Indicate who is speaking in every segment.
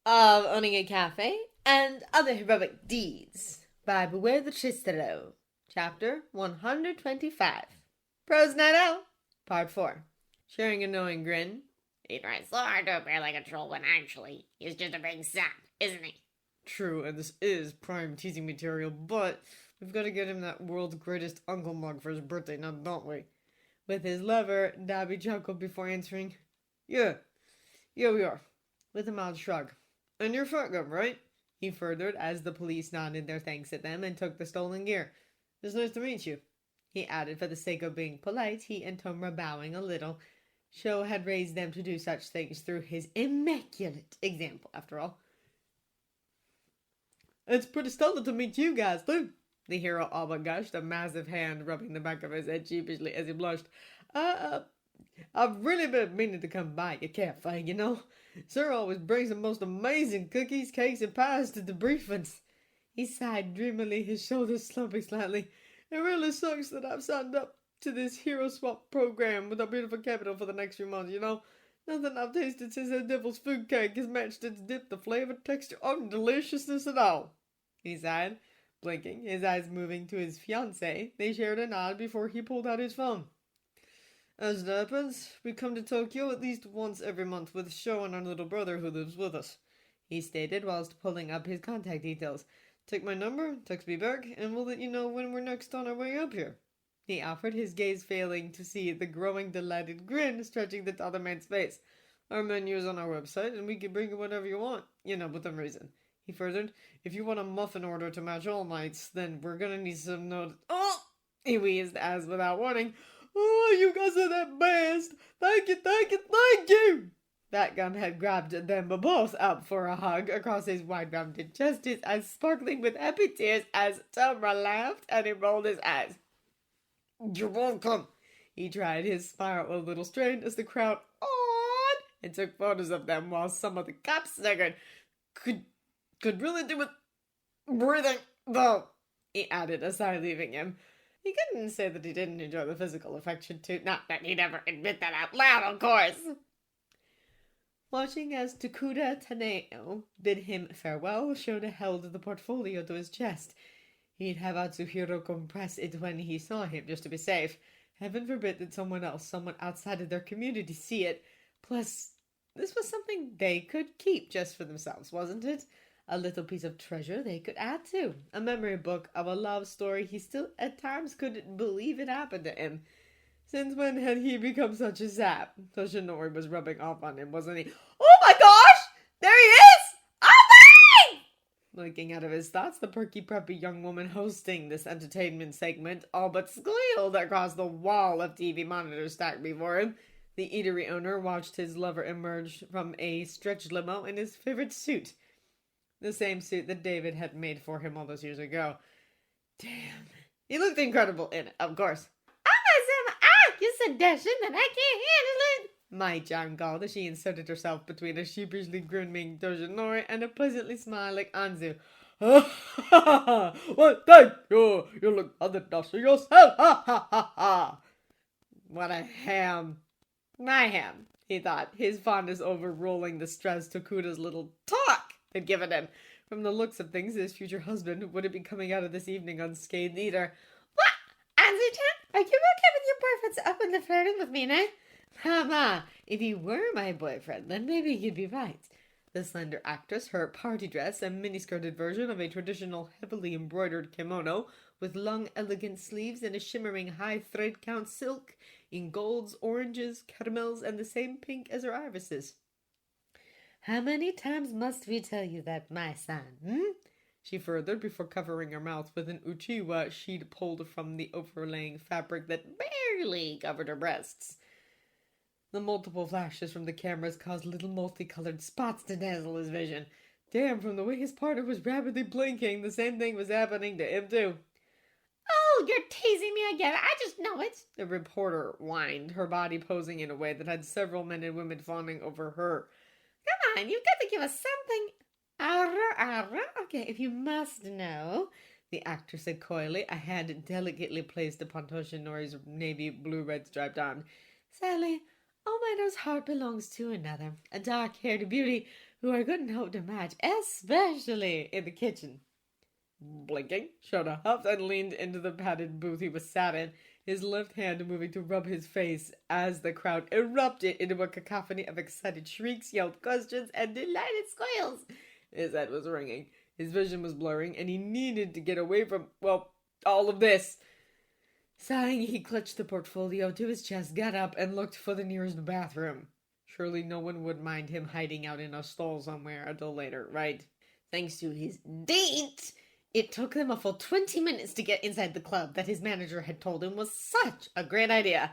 Speaker 1: of owning a cafe and other heroic deeds by Beware the Cicero, Chapter 125. Pros Night Out, Part 4. Sharing a knowing grin.
Speaker 2: He tries so hard to appear like a troll when actually he's just a big sap, isn't he?
Speaker 1: True, and this is prime teasing material, but we've got to get him that world's greatest uncle mug for his birthday now, don't we? With his lover, Dobby chuckled before answering, Yeah, we are. With a mild shrug. And you're Fargum, right? He furthered as the police nodded their thanks at them and took the stolen gear. It's nice to meet you. He added for the sake of being polite, he and Tom were bowing a little. Sho had raised them to do such things through his immaculate example, after all. It's pretty stellar to meet you guys, too. The hero all but gushed, a massive hand rubbing the back of his head sheepishly as he blushed. I've really been meaning to come by your cafe, you know. Sir always brings the most amazing cookies, cakes, and pies to the briefings. He sighed dreamily, his shoulders slumping slightly. It really sucks that I've signed up to this hero swap program with our beautiful capital for the next few months, you know. Nothing I've tasted since that devil's food cake has matched its dip, the flavor, texture, or deliciousness at all. He sighed, blinking, his eyes moving to his fiancée. They shared a nod before he pulled out his phone. As it happens, we come to Tokyo at least once every month with Sho and our little brother who lives with us, he stated whilst pulling up his contact details. Take my number, text me back, and we'll let you know when we're next on our way up here. He offered, his gaze failing to see the growing delighted grin stretching the other man's face. Our menu is on our website, and we can bring you whatever you want, within reason. He furthered, if you want a muffin order to match all nights, then we're gonna need some notes. Oh! He wheezed as without warning. Oh, you guys are the best! Thank you, thank you, thank you! That gum had grabbed them both up for a hug across his wide-rounded chest, his eyes sparkling with happy tears as Tomra laughed and he rolled his eyes. You're welcome! He tried, his smile a little strained as the crowd awed and took photos of them while some of the cops sniggered. Could really do with breathing, though, he added, aside leaving him. He couldn't say that he didn't enjoy the physical affection too. Not that he'd ever admit that out loud, of course. Watching as Takuda Taneo bid him farewell, Shouta held the portfolio to his chest. He'd have Atsuhiro compress it when he saw him, just to be safe. Heaven forbid that someone outside of their community, see it. Plus, this was something they could keep just for themselves, wasn't it? A little piece of treasure they could add to. A memory book of a love story he still at times couldn't believe it happened to him. Since when had he become such a sap? Toshinori was rubbing off on him, wasn't he? Oh my gosh! There he is! Oh my! Looking out of his thoughts, the perky preppy young woman hosting this entertainment segment all but squealed across the wall of TV monitors stacked before him. The eatery owner watched his lover emerge from a stretch limo in his favorite suit. The same suit that David had made for him all those years ago. Damn. He looked incredible in it, of course. You're so dashing that I can't handle it, Mai-chan called as she inserted herself between a sheepishly grinning Toshinori and a pleasantly smiling Anzu. Well, thank you. You look other dusty yourself. Ha ha ha ha. What a ham. My ham, he thought, his fondness overruling the stress Tokuda's little talk had given him. From the looks of things, his future husband wouldn't be coming out of this evening unscathed either. What? Anzu-chan, are you okay with your boyfriend's openly flirting with me now? Mama, if you were my boyfriend, then maybe you'd be right. The slender actress, her party dress, a mini-skirted version of a traditional heavily embroidered kimono, with long, elegant sleeves and a shimmering high thread count silk in golds, oranges, caramels, and the same pink as her irises. How many times must we tell you that, my son, She furthered before covering her mouth with an uchiwa she'd pulled from the overlaying fabric that barely covered her breasts. The multiple flashes from the cameras caused little multicolored spots to dazzle his vision. Damn, from the way his partner was rapidly blinking, the same thing was happening to him too. Oh, you're teasing me again. I just know it, the reporter whined, her body posing in a way that had several men and women fawning over her. Come on, you've got to give us something. Okay, if you must know, the actor said coyly, a hand delicately placed upon Toshinori's navy blue-red striped arm. Sadly, Almaido's heart belongs to another, a dark-haired beauty who I couldn't hope to match, especially in the kitchen. Blinking, Shouta huffed and leaned into the padded booth he was sat in, his left hand moving to rub his face as the crowd erupted into a cacophony of excited shrieks, yelled questions, and delighted squeals. His head was ringing, his vision was blurring, and he needed to get away from, well, all of this. Sighing, he clutched the portfolio to his chest, got up, and looked for the nearest bathroom. Surely no one would mind him hiding out in a stall somewhere until later, right? Thanks to his date, it took them a full 20 minutes to get inside the club that his manager had told him was such a great idea.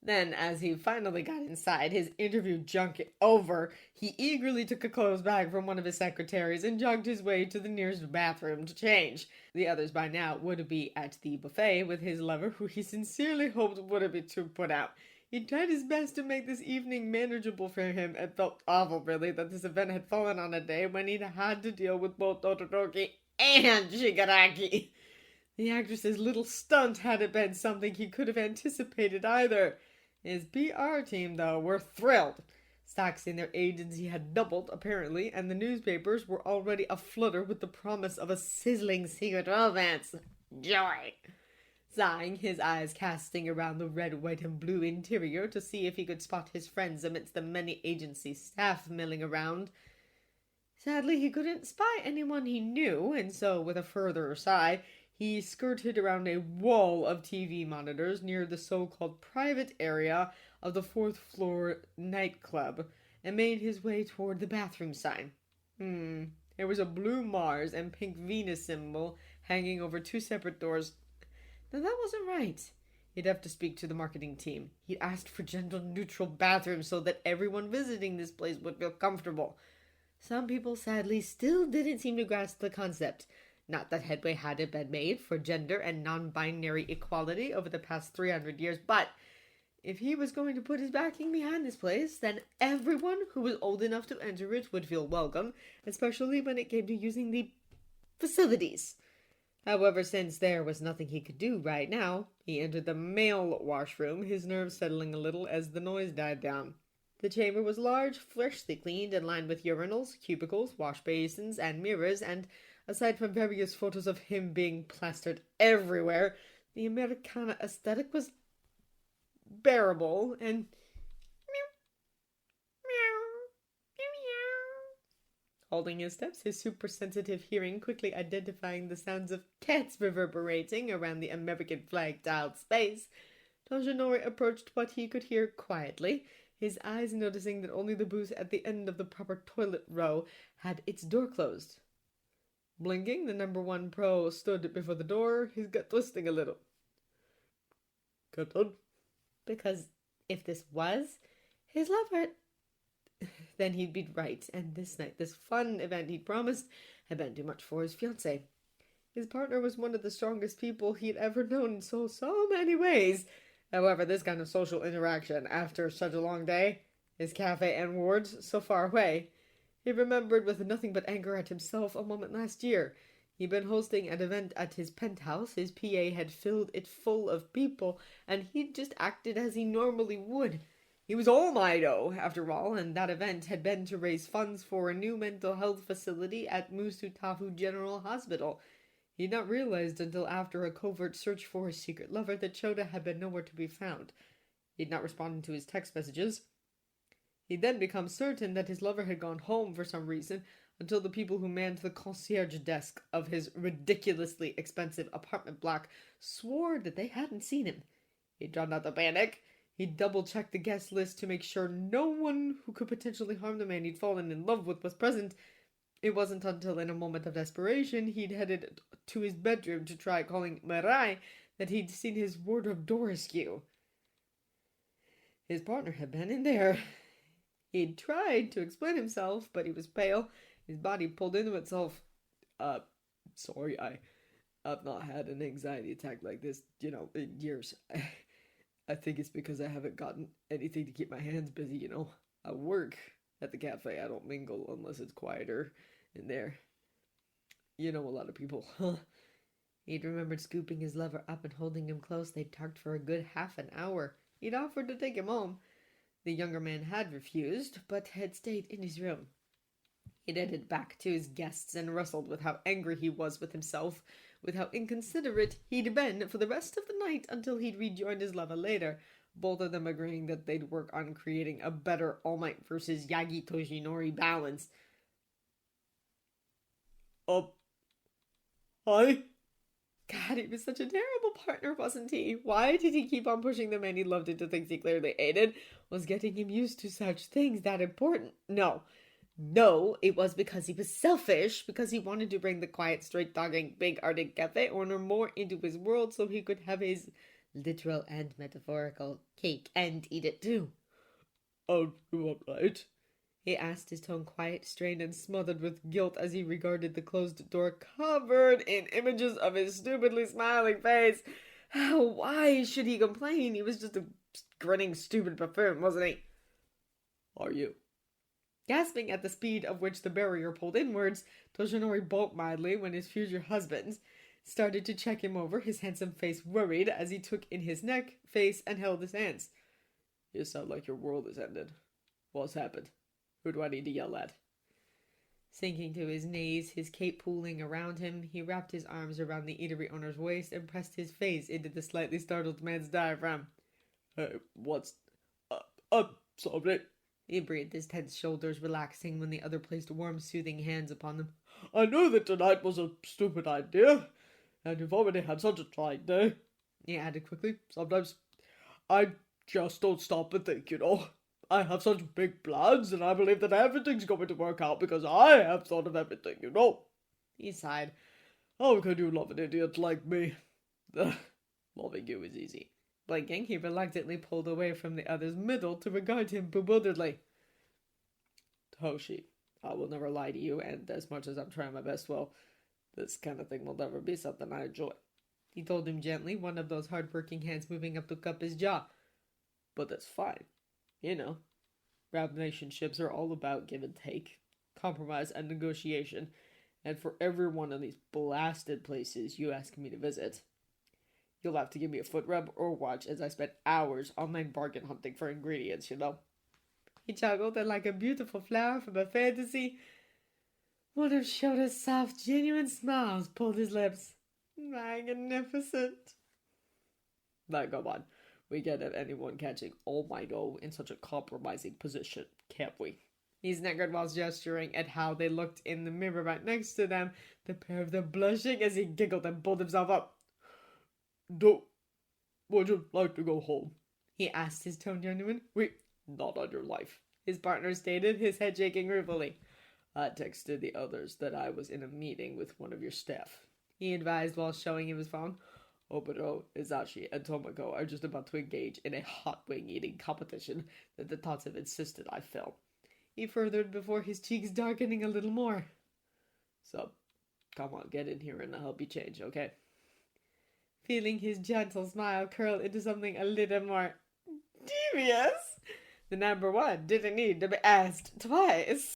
Speaker 1: Then, as he finally got inside, his interview junket over, he eagerly took a clothes bag from one of his secretaries and jogged his way to the nearest bathroom to change. The others by now would be at the buffet with his lover, who he sincerely hoped wouldn't be too put out. He tried his best to make this evening manageable for him, and felt awful, really, that this event had fallen on a day when he'd had to deal with both Todoroki and Shigaraki. The actress's little stunt hadn't been something he could have anticipated either. His PR team, though, were thrilled. Stocks in their agency had doubled, apparently, and the newspapers were already aflutter with the promise of a sizzling secret romance. Joy! Sighing, his eyes casting around the red, white, and blue interior to see if he could spot his friends amidst the many agency staff milling around. Sadly, he couldn't spy anyone he knew, and so, with a further sigh, he skirted around a wall of TV monitors near the so-called private area of the fourth-floor nightclub and made his way toward the bathroom sign. There was a blue Mars and pink Venus symbol hanging over two separate doors. Now that wasn't right. He'd have to speak to the marketing team. He'd asked for gender-neutral bathrooms so that everyone visiting this place would feel comfortable. Some people, sadly, still didn't seem to grasp the concept. Not that headway hadn't been made for gender and non-binary equality over the past 300 years, but if he was going to put his backing behind this place, then everyone who was old enough to enter it would feel welcome, especially when it came to using the facilities. However, since there was nothing he could do right now, he entered the male washroom, his nerves settling a little as the noise died down. The chamber was large, freshly cleaned, and lined with urinals, cubicles, wash basins, and mirrors, and aside from various photos of him being plastered everywhere, the Americana aesthetic was bearable and holding his steps, his super-sensitive hearing quickly identifying the sounds of cats reverberating around the American flag-tiled space. Tojinori approached what he could hear quietly, his eyes noticing that only the booth at the end of the proper toilet row had its door closed. Blinking, the number one pro stood before the door, his gut twisting a little. Captain? Because if this was his lover, then he'd be right, and this night, this fun event he'd promised, had been too much for his fiancée. His partner was one of the strongest people he'd ever known in so many ways. However, this kind of social interaction, after such a long day, his cafe and wards so far away, he remembered with nothing but anger at himself a moment last year. He'd been hosting an event at his penthouse, his PA had filled it full of people, and he'd just acted as he normally would. He was All Mido, after all, and that event had been to raise funds for a new mental health facility at Musutafu General Hospital. He'd not realized until after a covert search for his secret lover that Shouta had been nowhere to be found. He'd not responded to his text messages. He'd then become certain that his lover had gone home for some reason, until the people who manned the concierge desk of his ridiculously expensive apartment block swore that they hadn't seen him. He'd drawn out the panic. He'd double-checked the guest list to make sure no one who could potentially harm the man he'd fallen in love with was present. It wasn't until in a moment of desperation he'd headed to his bedroom to try calling Mirai that he'd seen his wardrobe door askew. His partner had been in there. He'd tried to explain himself, but he was pale, his body pulled into itself. Sorry, I've not had an anxiety attack like this, in years. I think it's because I haven't gotten anything to keep my hands busy, I work at the cafe. I don't mingle unless it's quieter in there. A lot of people, huh? He'd remembered scooping his lover up and holding him close. They'd talked for a good half an hour. He'd offered to take him home. The younger man had refused, but had stayed in his room. He headed back to his guests and wrestled with how angry he was with himself, with how inconsiderate he'd been for the rest of the night until he'd rejoined his lover later, both of them agreeing that they'd work on creating a better All Might versus Yagi Toshinori balance.
Speaker 3: Hi?
Speaker 1: God, he was such a terrible partner, wasn't he? Why did he keep on pushing the man he loved into things he clearly hated? Was getting him used to such things that important? No, it was because he was selfish, because he wanted to bring the quiet, straight-talking, big-hearted cafe owner more into his world so he could have his literal and metaphorical cake and eat it too.
Speaker 3: Oh, you alright?
Speaker 1: He asked, his tone quiet, strained, and smothered with guilt as he regarded the closed door covered in images of his stupidly smiling face. Why should he complain? He was just a grinning, stupid buffoon, wasn't he?
Speaker 3: Are you?
Speaker 1: Gasping at the speed of which the barrier pulled inwards, Toshinori bolted mildly when his future husband started to check him over, his handsome face worried as he took in his neck, face, and held his hands.
Speaker 3: You sound like your world has ended. What's happened? Who do I need to yell at?
Speaker 1: Sinking to his knees, his cape pooling around him, he wrapped his arms around the eatery owner's waist and pressed his face into the slightly startled man's diaphragm.
Speaker 3: Hey, what's... I'm sorry.
Speaker 1: He breathed, his tense shoulders relaxing when the other placed warm, soothing hands upon them.
Speaker 3: I know that tonight was a stupid idea, and you've already had such a trying day.
Speaker 1: He added quickly.
Speaker 3: Sometimes I just don't stop and think, you know. I have such big plans, and I believe that everything's going to work out because I have thought of everything, you know.
Speaker 1: He sighed.
Speaker 3: How can you love an idiot like me?
Speaker 1: Loving you is easy. Blinking, he reluctantly pulled away from the other's middle to regard him bewilderedly.
Speaker 3: Toshi, I will never lie to you, and as much as I'm trying my best, well, this kind of thing will never be something I enjoy.
Speaker 1: He told him gently, one of those hard-working hands moving up to cup his jaw.
Speaker 3: But that's fine. You know, relationships are all about give and take, compromise and negotiation, and for every one of these blasted places you ask me to visit, you'll have to give me a foot rub or watch as I spend hours online bargain hunting for ingredients, you know.
Speaker 1: He chuckled, and like a beautiful flower from a fantasy, one of Shota's soft, genuine smiles pulled his lips. Magnificent.
Speaker 3: Now, come on. We can't have anyone catching All Might in such a compromising position, can't we?
Speaker 1: He snickered while gesturing at how they looked in the mirror right next to them, the pair of them blushing as he giggled and pulled himself up.
Speaker 3: Would you like to go home?
Speaker 1: He asked, his tone genuine.
Speaker 3: Not on your life,
Speaker 1: his partner stated, his head shaking ruefully.
Speaker 3: I texted the others that I was in a meeting with one of your staff,
Speaker 1: he advised while showing him his phone.
Speaker 3: Obito, Izashi, and Tomoko are just about to engage in a hot wing eating competition that the thoughts have insisted I film.
Speaker 1: He furthered before his cheeks darkening a little more.
Speaker 3: So, come on, get in here and I'll help you change, okay?
Speaker 1: Feeling his gentle smile curl into something a little more devious, the number one didn't need to be asked twice.